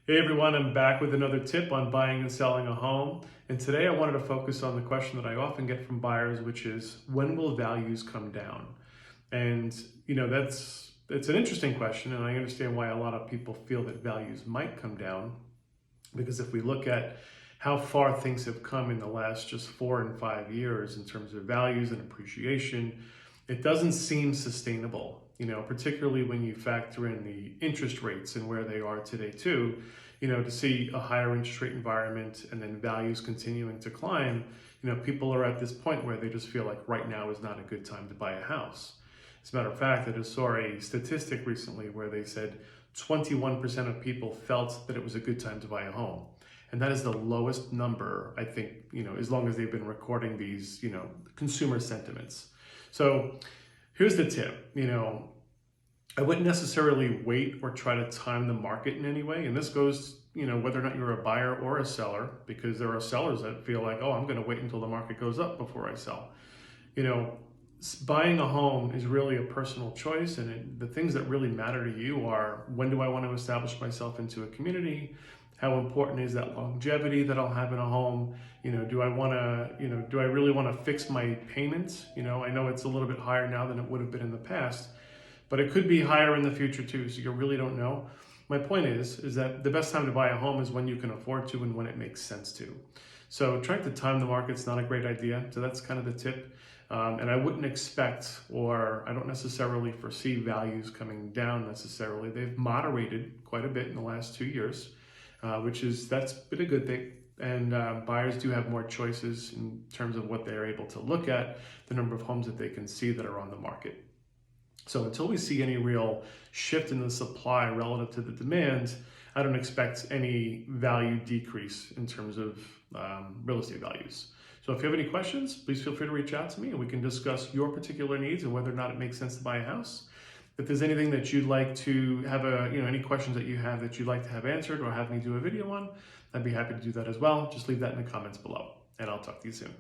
Hey everyone, I'm back with another tip on buying and selling a home. And today I wanted to focus on the question that I often get from buyers, which is when will values come down? And that's an interesting question, and I understand why a lot of people feel that values might come down. Because if we look at how far things have come in the last just 4 and 5 years in terms of values and appreciation, it doesn't seem sustainable, particularly when you factor in the interest rates and where they are today too, to see a higher interest rate environment and then values continuing to climb, people are at this point where they just feel like right now is not a good time to buy a house. As a matter of fact, I just saw a statistic recently where they said 21% of people felt that it was a good time to buy a home. And that is the lowest number, I think, as long as they've been recording these, consumer sentiments. So here's the tip, I wouldn't necessarily wait or try to time the market in any way. And this goes, whether or not you're a buyer or a seller, because there are sellers that feel like, oh, I'm going to wait until the market goes up before I sell. Buying a home is really a personal choice. And the things that really matter to you are, when do I want to establish myself into a community? How important is that longevity that I'll have in a home? Do I really want to fix my payments? I know it's a little bit higher now than it would have been in the past, but it could be higher in the future too. So you really don't know. My point is that the best time to buy a home is when you can afford to and when it makes sense to. So trying to time the market's not a great idea. So that's kind of the tip. And I wouldn't expect, or I don't necessarily foresee values coming down necessarily. They've moderated quite a bit in the last 2 years. That's been a good thing. And buyers do have more choices in terms of what they're able to look at, the number of homes that they can see that are on the market. So until we see any real shift in the supply relative to the demand, I don't expect any value decrease in terms of real estate values. So if you have any questions, please feel free to reach out to me and we can discuss your particular needs and whether or not it makes sense to buy a house. If there's anything that you'd like to have any questions that you have that you'd like to have answered or have me do a video on, I'd be happy to do that as well. Just leave that in the comments below and I'll talk to you soon.